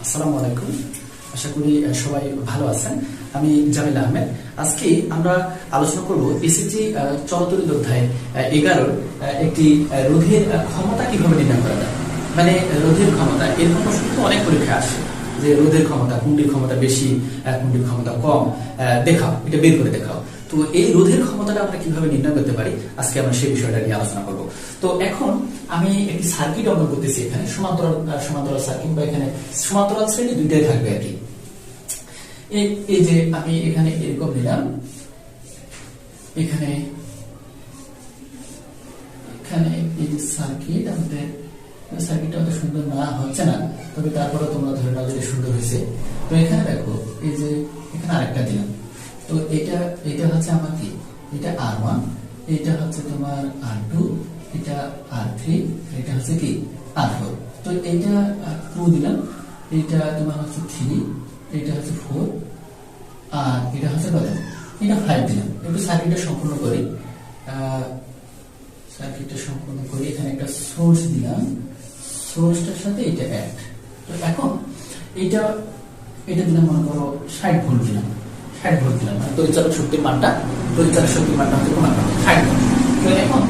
আসসালামু আলাইকুম। আশা করি সবাই ভালো আছেন। আমি জামিল আহমেদ। আজকে আমরা আলোচনা করব এসএসসি চলতরিত অধ্যায় 11 একটি রোধের ক্ষমতা কিভাবে নির্ণয় করা যায়। মানে রোধের ক্ষমতা, এরকম প্রশ্ন কিন্তু অনেক পরীক্ষা আসে যে রোধের ক্ষমতা, কোনটির ক্ষমতা বেশি, কোনটির ক্ষমতা কম, দেখাও, এটা বের করে দেখাও। তো এই রোধের ক্ষমতাটা আমরা কিভাবে নির্ণয় করতে পারি, আজকে আমরা সেই বিষয়টা নিয়ে আলোচনা করব। তো এখন আমি একটি সার্কিট অঙ্কন করতেছি, এখানে সমান্তরাল সার্কিট, বা এখানে সমান্তরাল শ্রেণী দুইটাই থাকবে আর কি। এই যে আমি এখানে এরকম নিলাম, এখানে এই যে সার্কিট, আমাদের সার্কিটটা অত সুন্দর না হচ্ছে না, তবে তারপরে তোমরা ধরে নাও যে সুন্দর হয়েছে। তো এখানে দেখো, এই যে এখানে আরেকটা দিলাম। তো এটা হচ্ছে আমার কি, এটা R1, এটা হচ্ছে তোমার R2, এটা R3, এটা হচ্ছে কি R4। তো এটা 2 দিলাম, এটা তোমার হচ্ছে 3, এটা হচ্ছে 4, আর এটা হচ্ছে কত, এটা 5 দিলাম। একটু সার্কিটটা সম্পূর্ণ করি, এখানে একটা সোর্স দিলাম, সোর্সটার সাথে এটা অ্যাড। তো এখন এটা দিলাম, মনে করো 60 ভোল্ট দিলাম, 60 ভোল্ট দিলাম, মানে পরিচালক শক্তির মানটা হচ্ছে তোমার 60 ভোল্ট। তো এখন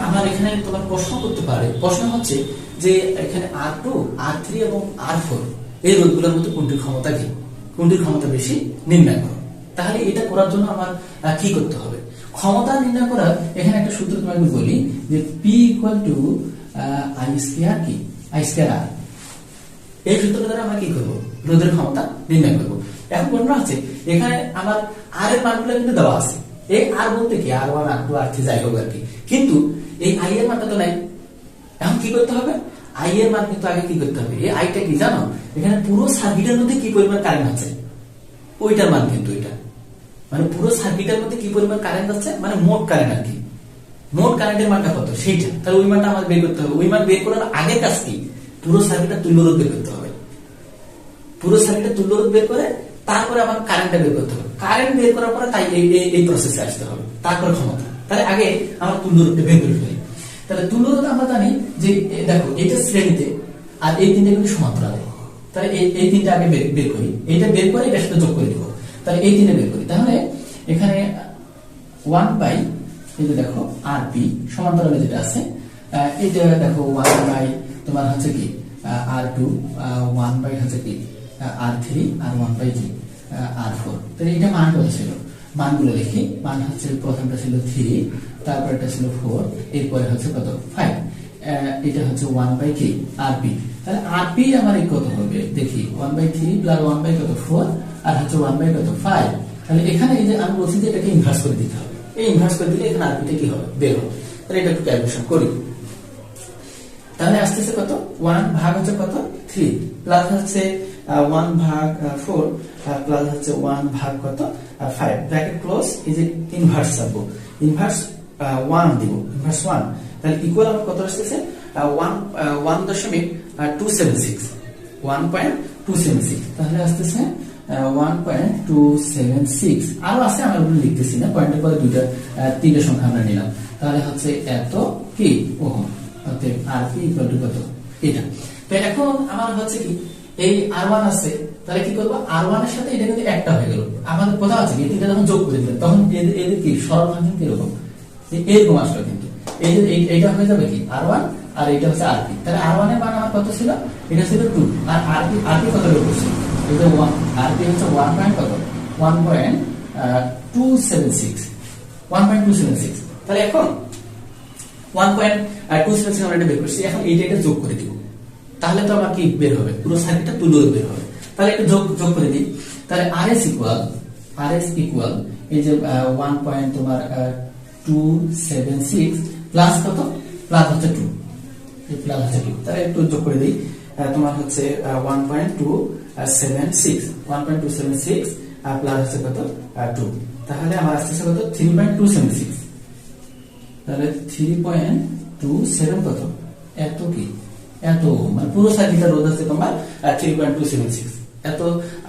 আমার এখানে তোমার প্রশ্ন করতে পারে, প্রশ্ন হচ্ছে যে এখানে R2, R3 এবং R4 এই রোধগুলোর মধ্যে কোনটির ক্ষমতা কি, কোনটির ক্ষমতা বেশি নির্ণয় করো। তাহলে এটা করার জন্য আমার কি করতে হবে? ক্ষমতা নির্ণয় করার এখানে একটা সূত্র তোমাকে বলি, যে P = I স্কয়ার কি, I স্কয়ার R। এই সূত্রটা দ্বারা আমরা কি করব, রোধের ক্ষমতা নির্ণয় করব। এখন প্রশ্ন আছে, এখানে আমার R এর মানগুলো কিন্তু দেওয়া আছে। এই R বলতে কি R1, R2, R3 যাই হোক আর কি, কিন্তু এই I এর মানটা তো নাই। এখন কি করতে হবে? I এর মান কিন্তু আগে কি করতে হবে, এই I টা কি জানো, এখানে পুরো সার্কিটের মধ্যে কি পরিমাণ কারেন্ট আছে ওইটার মান কিন্তু এটা, মানে পুরো সার্কিটের মধ্যে কি পরিমাণ কারেন্ট আছে, মানে মোট কারেন্ট আর কি, মোট কারেন্টের মানটা কত সেইটা। তাহলে ওই মানটা আমাদের বের করতে হবে। ওই মান বের করার আগে কাজ কি, পুরো সার্কিটের তুল্যরোধ বের করতে হবে। পুরো সার্কিটের তুল্যরোধ বের করে তারপরে আমার কারেন্টটা বের করতে হবে। কারেন্ট বের করার পরে তাই এই প্রসেসে আসতে হবে, তারপরে ক্ষমতা। তাহলে আগে আমার তুল্যরোধটা বের করে ফেলি। তাহলে তুল্যরোধ আমরা জানি যে দেখো, এটা শ্রেণীতে আর এই তিনটা কিন্তু সমান্তরাল। তাহলে এই তিনটা আগে বের করি, এটা বের করে এটার সাথে যোগ করে দিব। তাহলে এই তিনটা বের করি, তাহলে এখানে 1 এই যে দেখো RP সমান্তরালে যেটা আছে, এটা দেখো 1 তোমার হচ্ছে কি R2, 1 হচ্ছে কি R3, আর 1 কি R4। তাহলে এটা মান কত ছিল, মানগুলো লিখি। মান হচ্ছে প্রথমটা ছিল 3, তারপর এটা ছিল 4, এরপরে হচ্ছে কত 5, এটা হচ্ছে 1 কি RP। তাহলে RP আমার কত হবে দেখি, 1/3 প্লাস 1 কত 4, আর হচ্ছে 1 কত 5। তাহলে এখানে এই যে আমি বলছি যে এটাকে ইনভার্স করে দিতে হবে। এই ইনভার্স করে দিলে এখানে RP টা কি হবে, বের হবে। তাহলে এটা একটু ক্যালকুলেশন করি। তাহলে আসতেছে কত, 1 ভাগ হচ্ছে কত 3, প্লাস হচ্ছে 1/4, প্লাস হচ্ছে 1 ভাগ কত 5, ব্র্যাকেট ক্লোজ। এই যে ইনভার্স রাখবো, ইনভার্স 1 দিব, ইনভার্স 1। তাহলে ইকুয়াল আমার কত আসতেছে 1.276, 1.276। তাহলে আসতেছে 1.276। আরো আছে, আমরা লিখতেছি না, পয়েন্টের পরে তিনটা সংখ্যা আমরা নিলাম। তাহলে হচ্ছে এত কি ওহম, অতএব RP = কত এটা। তো এখন আমার হচ্ছে কি, এই R1 আছে, তাহলে কি করব, R1 এর সাথে এটা কিন্তু একটা হয়ে গেল। আমাদের কথা আছে কি, তিনটা যখন যোগ করে দিলাম তখন এদের কি সরল ফাংশন কিরকম, এরকম আসলো। কিন্তু এইটা হয়ে যাবে কি R1, আর এটা হচ্ছে RP। তাহলে R1 এর মান আমার কত ছিল, এটা ছিল 2, আর RP কত বের করছে, এটা 1। RP হচ্ছে 1.276। তাহলে এখন 1.276 আমরা এটা বের করছি। এখন এটা যোগ করে দিব, তাহলে তো আমার কি বের হবে, পুরো সার্কিটটা তুল্যরোধ বের হবে। তাহলে এটা যোগ করে দিই। তাহলে RS ইকুয়াল এই যে 1.276 প্লাস কত, প্লাস হচ্ছে 2, এই প্লাস হচ্ছে 2। তাহলে একটু যোগ করে দিই, তোমার হচ্ছে 1.276 আর প্লাস হচ্ছে কত 2। তাহলে আমার আসছে কত 3.276। তাহলে 3.27 কত, এত কি এত, মানে পুরো সার্কিটের রোধ আছে তোমার 3.276। এত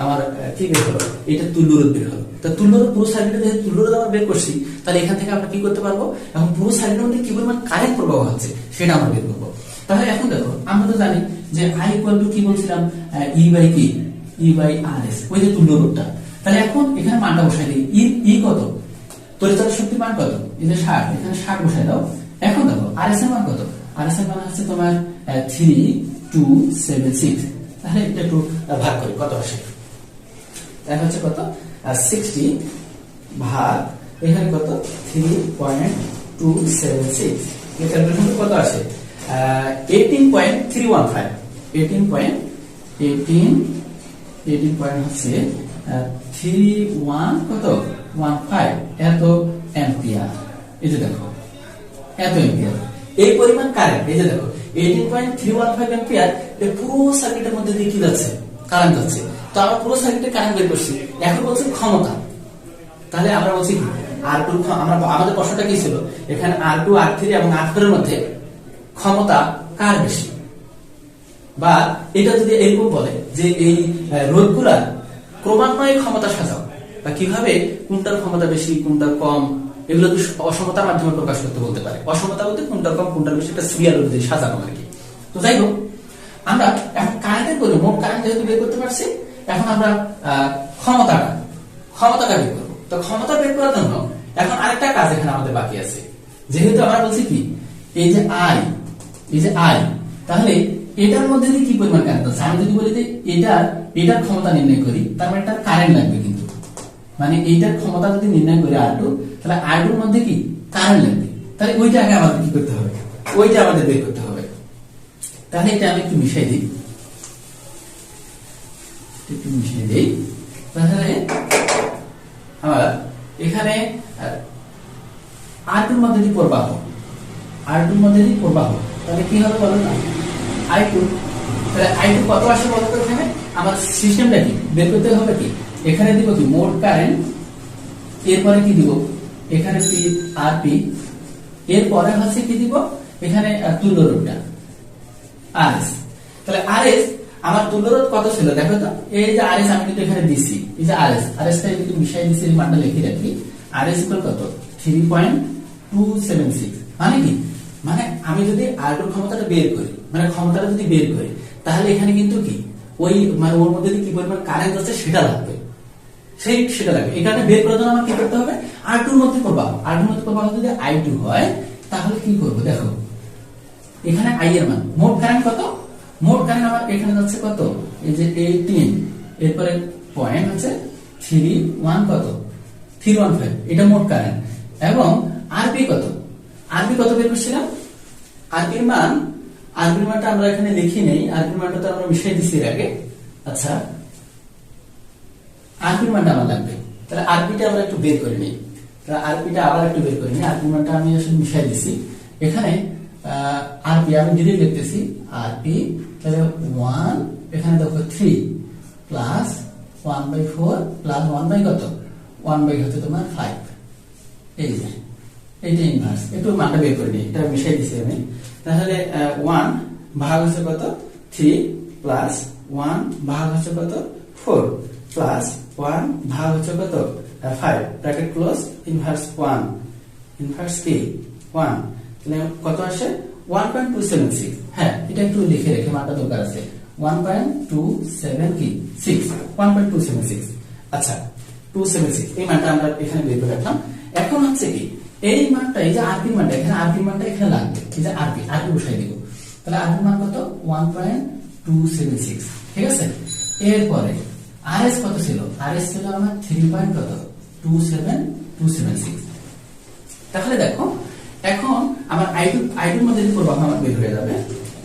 আমার কি বের হলো, এটা তুল্যরোধ বের হলো। তা তুল্যরোধ, পুরো সার্কিটে যেহেতু তুল্যরোধ আমরা বের করছি, তাহলে এখান থেকে আমরা কি করতে পারবো, এখন পুরো সার্কিটের মধ্যে কি পরিমাণ কারেন্ট প্রবাহ হচ্ছে সেটা আমরা বের করবো। তাহলে এখন দেখো, আমরা তো জানি যে আই ইকুয়াল টু কি বলছিলাম, ই বাই কি, ই বাই আর এস, ওই যে তুল্য রোধটা। তাহলে এখন এখানে মানটা বসাই দিই, ই কত, তড়িৎচালক শক্তির মান কত, এই যে 60, এখানে 60 বসাই দাও। এখন দেখো আর এস এর মান কত, আর এস এর মান হচ্ছে তোমার 3276। তাহলে এটা একটু ভাগ করি, কত আসে, দেখা হচ্ছে কত 60 ভাগ এখানে কত 3.276, এই ক্যালকুলেশন কত আসে 18.315, 18 পয়েন্ট হচ্ছে 31 কত 15 এত অ্যাম্পিয়ার। এই যে দেখো এত অ্যাম্পিয়ার, এই পরিমাণ কারেন্ট, এই যে দেখো 18.315 অ্যাম্পিয়ার, এই পুরো সার্কিটের মধ্যে দিয়ে কি যাচ্ছে, কারেন্ট যাচ্ছে। তো আমরা পুরো সার্কিটে কারেন্ট বের করছি, এখন বলছে ক্ষমতা। তাহলে আমরা বলছি কি R2, আমরা আমাদের প্রশ্নটা কি ছিল, এখানে R2 R3 এবং R4 এর মধ্যে ক্ষমতা কার বেশি, বা এটা যদি এরকম বলে যে এই রোধগুলা ক্রমান্বয়ে ক্ষমতা সাজাও, বা কিভাবে কোনটার ক্ষমতা বেশি কোনটার কম, এগুলো তো অসমতার মাধ্যমে প্রকাশ করতে বলতে পারে। অসমতা বলতে কোনটার কম কোনটার বেশি, একটা সিরিয়াল অনুযায়ী সাজানো আর কি। তো যাই হোক, আমরা এখন কারেন্টের করে মোট কারেন্ট যেহেতু বের করতে পারছি, এখন আমরা ক্ষমতাটা বের করবো। তো ক্ষমতা বের করার জন্য এখন আরেকটা কাজ এখানে আমাদের বাকি আছে। যেহেতু আমরা বলছি কি এই যে আই, তাহলে এটার মধ্যে কি পরিমাণ কারেন্ট আছে, আমি যদি বলি যে এটার ক্ষমতা নির্ণয় করি, তার মানে এটার কারেন্ট লাগবে, কিন্তু মানে এইটার ক্ষমতা যদি নির্ণয় করি R2, তাহলে R2 এর মধ্যে কি কারেন্ট লাগবে। তাহলে ওইটা আগে আমাদের কি করতে হবে, ওইটা আমাদের বের করতে হবে। তাহলে এটা আমি একটু মিশাই দিই, তাহলে আমার এখানে R2 এর মধ্যে প্রবাহ, তাহলে কি হবে বলো না, I2। তাহলে I2 কত আসে বলো তো, এখানে আমার সিস্টেমটা কি বের করতে হবে, কি এখানে দিব কি মোট কারেন্ট, এরপরে কি দিব এখানে পি আর পি, এরপরে হচ্ছে কি দিব এখানে তুল্য রোধটা আরএস। তাহলে আরএস আমার তুল্য রোধ কত ছিল দেখো তো, এই যে আরএস আমি কিন্তু এখানে দিছি, এই যে আরএসটা কিন্তু মিশাই দিছি, এই মানটা লিখে রাখি। আরএস ইকুয়াল কত 3.276, মানে কি, মানে আমি যদি R2 ক্ষমতাটা বের করি, মানে ক্ষমতাটা যদি বের করি, তাহলে এখানে কিন্তু কি ওই মানে ওর মধ্যে কি পরিমাণ কারেন্ট আছে সেটা লাগবে, সেটা লাগবে। এখানে বের করার জন্য আমার কি করতে হবে, R2 এর মধ্যে প্রবাহ যদি I2 হয়, তাহলে কি করব দেখো, এখানে I এর মান, মোট কারেন্ট কত, মোট কারেন্ট আমার এখানে যাচ্ছে কত, এই যে 18, এরপরে পয়েন্ট হচ্ছে 31 কত 315, এটা মোট কারেন্ট। এবং আরপি কত বের করছিলাম, আরপির মানটা আমরা এখানে লিখি নেই, আরপির মানটা তো আমরা মিশিয়ে দিছি এর আগে। আচ্ছা, আরপির মানটা আমার লাগবে, তাহলে আরপিটা আমরা একটু বের করে নিই, তাহলে আরপিটা আবার একটু বের করে নিই। আরপির মানটা আমি আসলে মিশিয়ে দিছি এখানে, আরপি আমি ডিরেক্ট লিখতেছি, আরপি তাহলে 1, এখানে দেখো 3 প্লাস 1/4 প্লাস 1 বাই কত 1 বাই হচ্ছে তোমার 5, এই যে এইটা ইনভার্স। একটু মানটা বের করে নিই, এটা মিশাই দিছি আমি। তাহলে 1 ভাগ হচ্ছে কত 3 প্লাস 1 ভাগ হচ্ছে কত 4 প্লাস 1 ভাগ হচ্ছে কত 5, ব্র্যাকেট ক্লোজ, ইনভার্স 1, ইনভার্স কি 1, তাহলে কত আসে 1.276। হ্যাঁ, এটা একটু লিখে রেখে মানটা দরকার আছে, 1.276। আচ্ছা, 276 এই মানটা আমরা এখানে বের করে রাখলাম। এখন হচ্ছে কি এই মানটা, এই যে আরপি মানটা, এখানে আরপি মানটা এখানে লাগবে, এই যে আরপি বসাই দিব। তাহলে আরপি মান কত 1.276, ঠিক আছে। এরপরে আরএস কত ছিল, আরএস ছিল আমার 3.27276। তাহলে দেখো এখন আমার আইডুর মধ্যে যে প্রবাহ আমার বের হয়ে যাবে,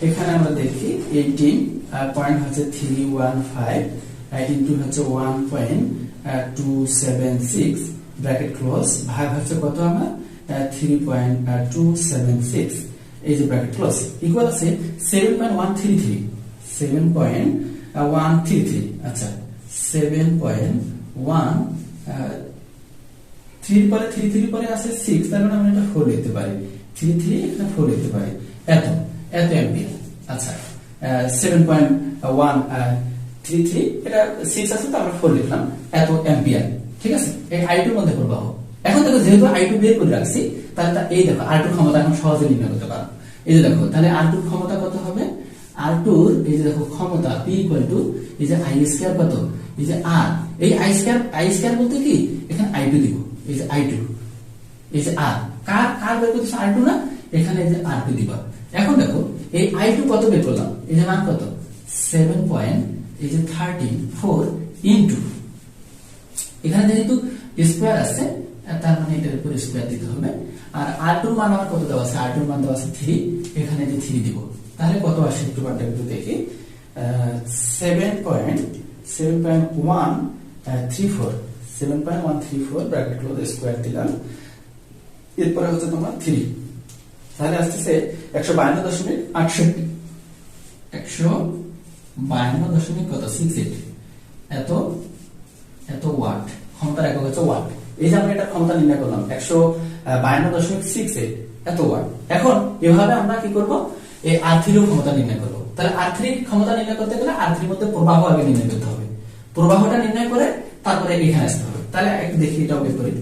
এখানে আমরা দেখি 18 পয়েন্ট হচ্ছে 315 ইনটু হচ্ছে 1.276 ব্র্যাকেট ক্লোজ, ভাগ হচ্ছে কত আমার 3.276, এই যে ব্র্যাকেট ক্লোজ, ইকুয়াল আছে 7.133। আচ্ছা, 7.1 পরে 33 পরে আছে 6, তার মানে আমরা এটা 4 লিখতে পারি, 33 এখানে 4 লিখতে পারি, এত অ্যাম্পিয়ার। আচ্ছা, 7.133, এটা 6 আছে তো আমরা 4 লিখলাম, এত অ্যাম্পিয়ার, ঠিক আছে। এই I2 এর মধ্যে প্রবাহ। এখন দেখো যেহেতু I2 বের করে রাখছি, তাহলে এই দেখো R2 ক্ষমতা এখন সহজে নির্ণয় করতে পারো। এই যে দেখো, তাহলে R2 ক্ষমতা কত হবে, R2 এই যে দেখো ক্ষমতা P ইকুয়াল টু এই যে I স্কয়ার কত, এই যে R, এই I স্কয়ার বলতে কি এখানে I2 দিব, এই যে I2, এই যে R কার বের করতেছে R2 না, এখানে এই যে R2 দিবা। এখন দেখো এই I2 কত বের করলাম, এই যে মান কত 7.13 ইনটু এখানে যেহেতু স্কয়ার আছে তার মানে এটার উপর স্কয়ার দিতে হবে। আর R2 মান আমার কত দেওয়া আছে, R2 মান দেওয়া আছে 3, এখানে যে 3 দিব, তাহলে কত আসে একটু বারটা একটু দেখি। 7.134 ব্র্যাকেট ক্লোজ স্কয়ার দিলাম, এরপরে হচ্ছে তোমার 3, তাহলে আসতেছে 152.68 এত ওয়াট, ক্ষমতার একক হচ্ছে ওয়াট। এই যে আমরা এটা ক্ষমতা নির্ণয় করলাম 152.68 এত ওয়াট। এখন এভাবে আমরা কি করব, এই R3 এর ক্ষমতা নির্ণয় করব। তাহলে R3 ক্ষমতা নির্ণয় করতে গেলে R3 এর মধ্যে প্রবাহ আগে নির্ণয় করতে হবে, প্রবাহটা নির্ণয় করে তারপরে এখানে আসতে হবে। তাহলে একটু দেখি এটাও বের করি।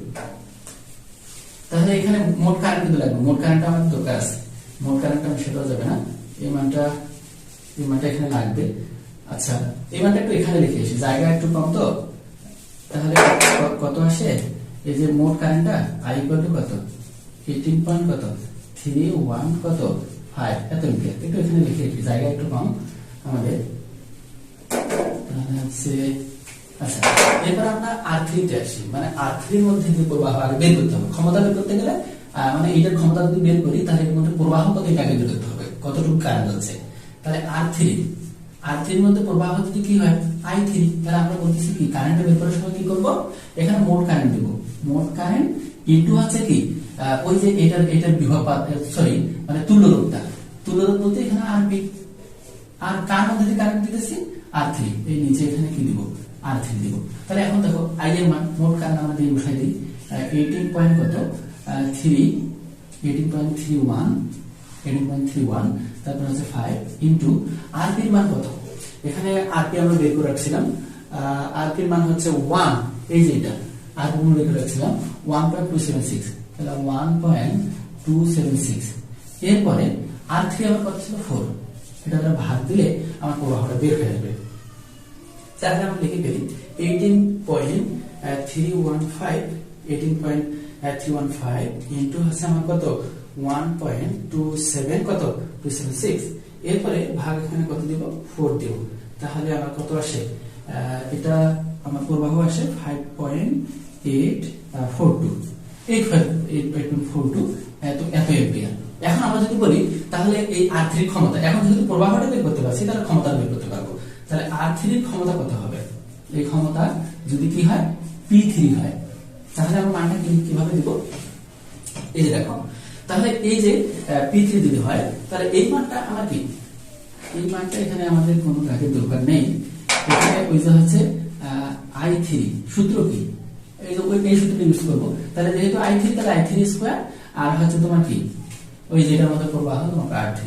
তাহলে এখানে মোট কারেন্ট কিন্তু লাগবে, মোট কারেন্ট আমাদের দরকার আছে, মোট কারেন্ট আমি সেটাও যাবে না, এই মানটা এখানে লাগবে। আচ্ছা এই মানটা একটু এখানে লিখে এসি, জায়গা একটু কম তো, তাহলে কত আসে, এই যে মোট কারেন্টটা I ইকুয়াল টু কত 18.31 এত এম্পিয়ার, একটু এখানে লিখে এসি, জায়গা একটু কম আমাদের। তাহলে হচ্ছে আচ্ছা এবার আমরা R3 তে আসি, মানে R3 এর মধ্যে যে প্রবাহ আগে বের করতে হবে, ক্ষমতা বের করতে গেলে মানে এইটার ক্ষমতা যদি বের করি তাহলে এর মধ্যে প্রবাহ কত এটা আগে বের করতে হবে, কতটুকু কারেন্ট যাচ্ছে। তাহলে R3 এর মধ্যে প্রবাহ যদি কি হয় I3, তাহলে আমরা বলতেছি কি কারেন্ট বের করার সময় কি করব, এখানে মোট কারেন্ট দেব, মোট কারেন্ট ইনটু হচ্ছে কি ওই যে এটার বিভব, সরি মানে তুল্যরোধটা, তুল্যরোধ বলতে এখানে RP, আর কার মধ্যে দিয়ে কারেন্ট দিতেছি R3, এই নিচে এখানে কি দিব R3 দিব। তাহলে এখন দেখো I এর মান, মোট কারেন্ট আমরা দিয়ে বসাই দিই 18.31, তারপর হচ্ছে 5 ইনটু RP এর মান কত, এখানে RP আমরা বের করে রাখছিলাম, RP এর মান হচ্ছে 1, এই যে এটা RP আমরা বের করে রাখছিলাম 1.276, তাহলে 1.276, এরপরে R3 আমার কত ছিল 4, এটা আমরা ভাগ দিলে আমার প্রবাহটা বের হয়ে যাবে। তাহলে আমরা লিখে ফেলি 18.315 ইনটু হচ্ছে আমার কত 1.276, এরপরে ভাগ এখানে কত দিব 4 দিব, তাহলে আমার কত আসে, এটা আমার প্রবাহ আসে 5.842 এত এম্পিয়ার। এখন আমরা যদি বলি তাহলে এই R3 ক্ষমতা, এখন যদি প্রবাহটা বের করতে পারছি তাহলে ক্ষমতা বের করতে পারবো। তাহলে R3 ক্ষমতা কত হবে, এই ক্ষমতা যদি কি হয় P3 হয়, তাহলে আমরা মানটা কিভাবে দিব, এই যে দেখো, তাহলে এই যে P3 যদি হয় তাহলে এই মানটা আমার কি, এই মানটা এখানে আমাদের কোনো কাজের দরকার নেই, এখানে ওই যে হচ্ছে I3 সূত্র কি, এই যে এই সূত্রটা ইউজ করব। তাহলে যেহেতু I3 তাহলে I3 স্কয়ার, আর হচ্ছে তোমার কি ওই যেটার মধ্যে প্রবাহ তোমার R3,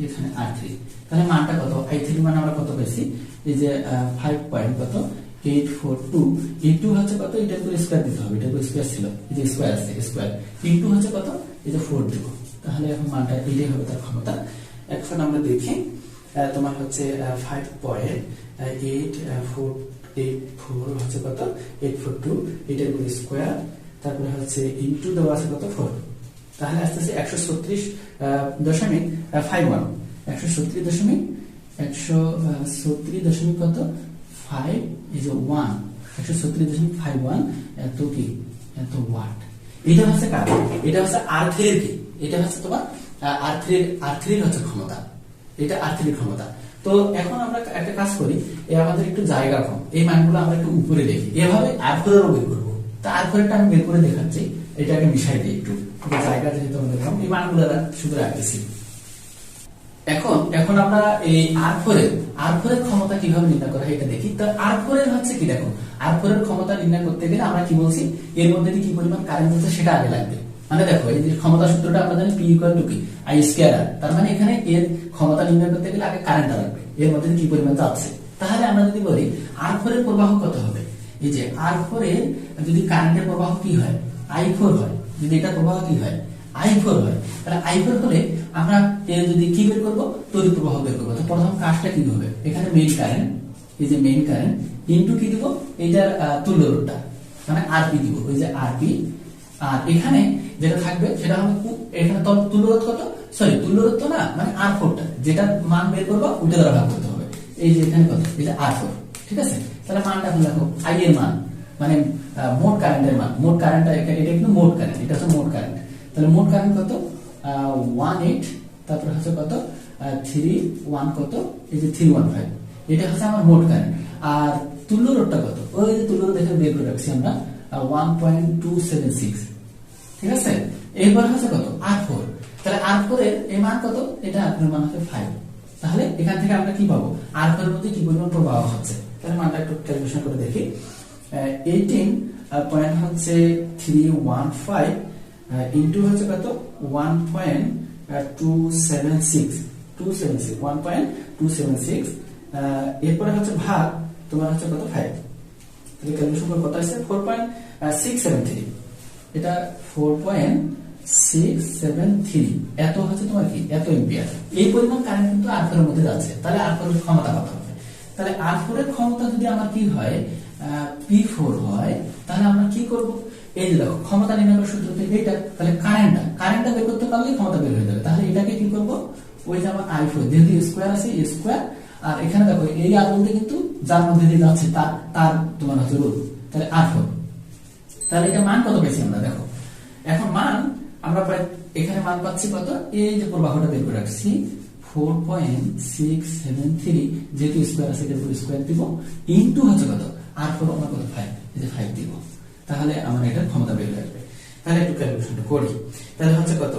এখানে R3, তাহলে মানটা কত, I3 মান আমরা কত পেয়েছি, এই যে 5.842 ইনটু হচ্ছে কত, এটা করে স্কয়ার দিতে হবে, এটা করে স্কয়ার ছিল, এই যে স্কয়ার আছে স্কয়ার, ইনটু হচ্ছে কত, এই যে 4 দেব, তাহলে এখন মানটা এটাই হবে তার ক্ষমতা। এখন আমরা দেখি তোমার হচ্ছে 5.844 হচ্ছে কত 842, এটার করে স্কয়ার, তারপরে হচ্ছে ইনটু দেওয়া আছে কত 4, তাহলে আস্তে আস্তে 136.51, 136 কত 5, এই যে 1, 136.51 এত কি এত ওয়াট। এটা হচ্ছে কার, এটা হচ্ছে R3 এর কি, এটা হচ্ছে তোমার R3 এর হচ্ছে ক্ষমতা, এটা R3 এর ক্ষমতা। তো এখন আমরা একটা কাজ করি, আমাদের একটু জায়গা কম, এই মানগুলো আমরা একটু উপরে দেখি, এভাবে R4 এরও বের করবো। তা R4 এরটা আমি বের করে দেখাচ্ছি, এটাকে মিশাই দিই একটু, জায়গা যেহেতু আমাদের কম, এই মানগুলো শুধু রাখতেছি। এখন আমরা এই R4 এর ক্ষমতা কিভাবে নির্ণয় করা হয় এটা দেখি। তো R4 এর হচ্ছে কি, দেখো R4 এর ক্ষমতা নির্ণয় করতে গেলে আমরা কি বলছি, এর মধ্যে কি পরিমাণ কারেন্ট আছে সেটা আগে লাগবে। মানে দেখো এই যে ক্ষমতা সূত্রটা আমরা জানি P ইকুয়াল টু কি I স্কয়ার R, তার মানে এখানে এর ক্ষমতা নির্ণয় করতে গেলে আগে কারেন্টটা লাগবে, এর মধ্যে কি পরিমাণ যাচ্ছে। তাহলে আমরা যদি বলি R4 এর প্রবাহ কত হবে, এই যে R4 এর যদি কারেন্টের প্রবাহ কি হয় I4 হয়, যদি এটা প্রবাহ কি হয় I4 হয়, তাহলে I4 হলে আমরা এর যদি কি বের করব, তড়িৎ প্রবাহ বের করব। তো প্রথম কাজটা কি হবে, এখানে মেইন কারেন্ট, এই যে মেইন কারেন্ট ইনটু কি দিব, এইটার তুল্য রোধটা মানে আরপি দিব, ওই যে আরপি। আর এখানে যেটা থাকবে সেটা হবে এখানে তুল্য রোধ কত, সরি তুল্য রোধ তো না, মানে R4টা যেটা মান বের করবো ওইটা দ্বারা ভাগ করতে হবে। এই যে এখানে কত, এই যে R4, ঠিক আছে। তাহলে মানটা এখন দেখো I এর মান মানে মোট কারেন্টের মান, মোট কারেন্টটা এটা কিন্তু মোট কারেন্ট, এটা হচ্ছে মোট কারেন্ট। তাহলে মোট কারেন্ট কত 18, তারপর হচ্ছে কত 31 কত, এই যে 315, এটা হচ্ছে আমার মোট কারেন্ট। আর তুল্য রোধটা কত, ওই যে তুল্য রোধ দেখে বের করে রাখছি আমরা 1.276, ঠিক আছে। এরপর হচ্ছে কত R4, তাহলে R4 এর এই মান কত, এটা R4 এর মান হচ্ছে 5। তাহলে এখান থেকে আমরা কি পাবো, R4 এর মধ্যে কি পরিমাণ প্রবাহ হচ্ছে, তাহলে মানটা একটু ক্যালকুলেশন করে দেখি। 18.315 ইনটু হচ্ছে কত 1.276, এরপরে হচ্ছে ভাগ তোমার হচ্ছে কত 5, তাহলে ক্যালকুলেশন করে কত আসছে 4.673, এটা 4.673, এত হচ্ছে তোমার কি, এত এম্পিয়ার। এই পরিমাণ কারেন্ট কিন্তু R4 এর মধ্যে যাচ্ছে। তাহলে R4 এর ক্ষমতা কত হবে, তাহলে R4 এর ক্ষমতা যদি আমার কি হয় P4 হয়, তাহলে আমরা কি করব, এই যে দেখো ক্ষমতা নির্ণয় করার সূত্র থেকে এটা, তাহলে কারেন্টটা বের করতে পারলে ক্ষমতা বের হয়ে যাবে। তাহলে এটাকে কি করব, ওই যে আমার I4 যেহেতু স্কয়ার আছে স্কয়ার, আর এখানে দেখো এই আর বলতে কিন্তু যার মধ্যে দিয়ে যাচ্ছে তার তোমার হচ্ছে রোধ, তাহলে R4। তাহলে এটা মান কত পেয়েছি আমরা, দেখো এখন মান আমরা প্রায় এখানে মান পাচ্ছি কত, এই যে প্রবাহটা বের করে রাখছি 4.673, যেহেতু স্কয়ার আছে এটার উপর স্কয়ার দিব, ইনটু হচ্ছে কত R4 আমরা কত 5, এই যে 5 দিব, তাহলে আমরা এটার ক্ষমতা বের হয়ে আসবে। তাহলে একটু ক্যালকুলেশনটা করি, তাহলে হচ্ছে কত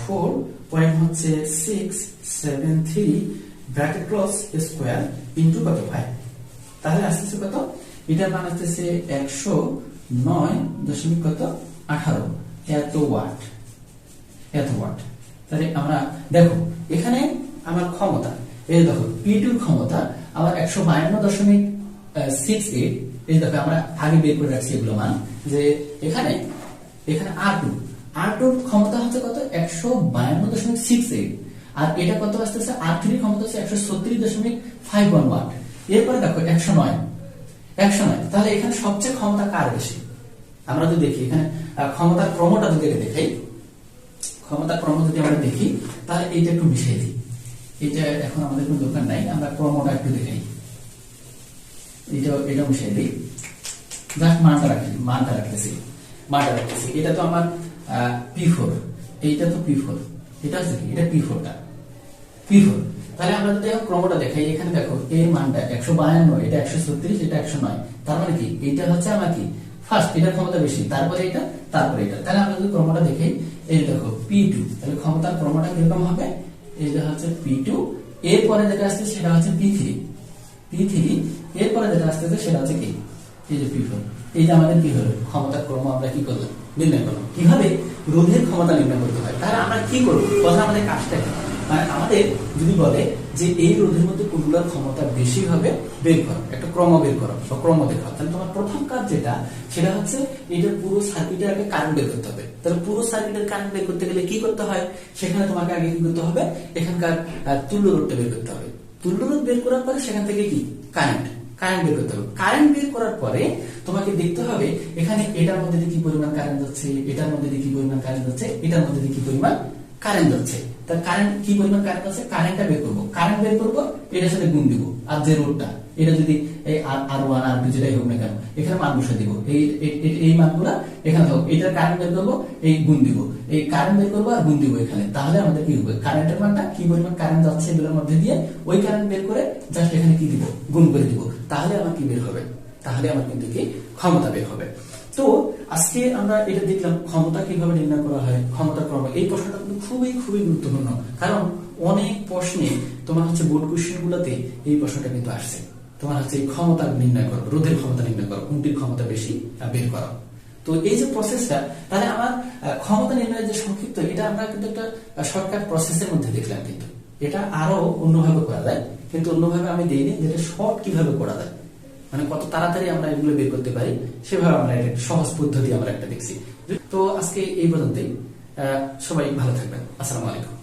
4.673 ব্র্যাকেট ক্লোজ স্কয়ার ইনটু কত 5, তাহলে আসছে কত, এটার মান আসছে 109.18 এত ওয়াট। তাহলে আমরা দেখো এখানে আমার ক্ষমতা, এই দেখো P2 ক্ষমতা আমার 152.68, এই দেখো আমরা আগে বের করে রাখছি এগুলো মান, যে এখানে R2 ক্ষমতা হচ্ছে কত 152.68, আর এটা কত আসতেছে R3 ক্ষমতা হচ্ছে 136.51 ওয়াট। এরপরে দেখো 109, তাহলে এখানে সবচেয়ে ক্ষমতা কার বেশি, আমরা যদি দেখি এখানে ক্ষমতার ক্রমটা যদি দেখাই, ক্ষমতার ক্রম যদি আমরা দেখি, তাহলে এইটা একটু মিশিয়ে দিই, এটা এখন আমাদের কোনো দরকার নাই, আমরা ক্রমটা একটু দেখাই, এটা মিশিয়ে দিই, জাস্ট মানটা রাখতেছি, এটা তো আমার P4, এইটা তো P4, এটা আছে কি, এটা P4টা, তাহলে আমরা যদি এখন ক্রমটা দেখাই, এখানে দেখো এর মানটা 152, এটা 136, এটা 109, তার মানে কি এইটা হচ্ছে আমার কি ফার্স্ট, এটার ক্ষমতা বেশি, তারপরে এটা, তাহলে আমরা যদি ক্রমটা দেখি, এই দেখো P2, তাহলে ক্ষমতার ক্রমটা কিরকম হবে, এইটা হচ্ছে P2, এরপরে যেটা আসছে সেটা হচ্ছে P3, এরপরে যেটা আসছে সেটা হচ্ছে কি, এই যে P4। এই যে আমাদের কি হলো, ক্ষমতার ক্রম আমরা কি করলাম, নির্ণয় করলাম। কিভাবে রোধের ক্ষমতা নির্ণয় করতে হয়, তাহলে আমরা কি করবো, কথা আমাদের কাজটা মানে আমাদের যদি বলে যে এই রোধের মধ্যে কোনগুলোর ক্ষমতা বেশি হবে বের করো, একটা ক্রম বের করো বা ক্রম দেখো, তাহলে তোমার প্রথম কাজ যেটা সেটা হচ্ছে এটার পুরো সার্কিটের আগে কারেন্ট বের করতে হবে। তাহলে পুরো সার্কিটের কারেন্ট বের করতে গেলে কি করতে হয়, সেখানে তোমাকে আগে কি করতে হবে, এখানকার তুল্য রোধটা বের করতে হবে। তুল্য রোধ বের করার পরে সেখান থেকে কি কারেন্ট বের করতে হবে। কারেন্ট বের করার পরে তোমাকে দেখতে হবে এখানে এটার মধ্যে দিয়ে কি পরিমাণ কারেন্ট যাচ্ছে, এটার মধ্যে দিয়ে কি পরিমাণ কারেন্ট যাচ্ছে, এটার মধ্যে দিয়ে কি পরিমাণ কারেন্ট যাচ্ছে। তার কারেন্ট কি পরিমাণ কারেন্ট আছে, কারেন্টটা বের করবো, এটার সাথে গুণ দিব, আর যে রোধটা এটা যদি এই R1 R2 যেটাই হোক না কেন এখানে মান বসে দিব, এই মানগুলা এখানে থাকবে, এটার কারেন্ট বের করবো, এই গুণ দিব, এই কারেন্ট বের করবো আর গুণ দিব এখানে, তাহলে আমাদের কি হবে, কারেন্টের মানটা কি পরিমাণ কারেন্ট যাচ্ছে এগুলোর মধ্যে দিয়ে ওই কারেন্ট বের করে জাস্ট এখানে কি দিব, গুণ করে দিব, তাহলে আমার কি বের হবে, তাহলে আমার কিন্তু কি ক্ষমতা বের হবে। তো আজকে আমরা এটা দেখলাম ক্ষমতা কিভাবে নির্ণয় করা হয়, ক্ষমতার ক্রম। এই প্রশ্নটা কিন্তু খুবই গুরুত্বপূর্ণ, কারণ অনেক প্রশ্নে তোমার হচ্ছে বোর্ড কোশ্চেন গুলোতে এই প্রশ্নটা কিন্তু আসছে, তোমার হচ্ছে এই ক্ষমতা নির্ণয় করো, রোধের ক্ষমতা নির্ণয় করো, কোনটির ক্ষমতা বেশি বের করো। তো এই যে প্রসেসটা, তাহলে আমার ক্ষমতা নির্ণয়ের যে সংক্ষিপ্ত, এটা আমরা কিন্তু একটা শর্টকাট প্রসেসের মধ্যে দেখলাম, কিন্তু এটা আরো অন্যভাবে করা যায়, কিন্তু অন্যভাবে আমি দেইনি, যেটা শর্ট কিভাবে করা যায়, মানে কত তাড়াতাড়ি আমরা এগুলো বের করতে পারি, সেভাবে আমরা একটা সহজ পদ্ধতি আমরা একটা দেখছি। তো আজকে এই পর্যন্তই। সবাই ভালো থাকবেন। আসসালামু আলাইকুম।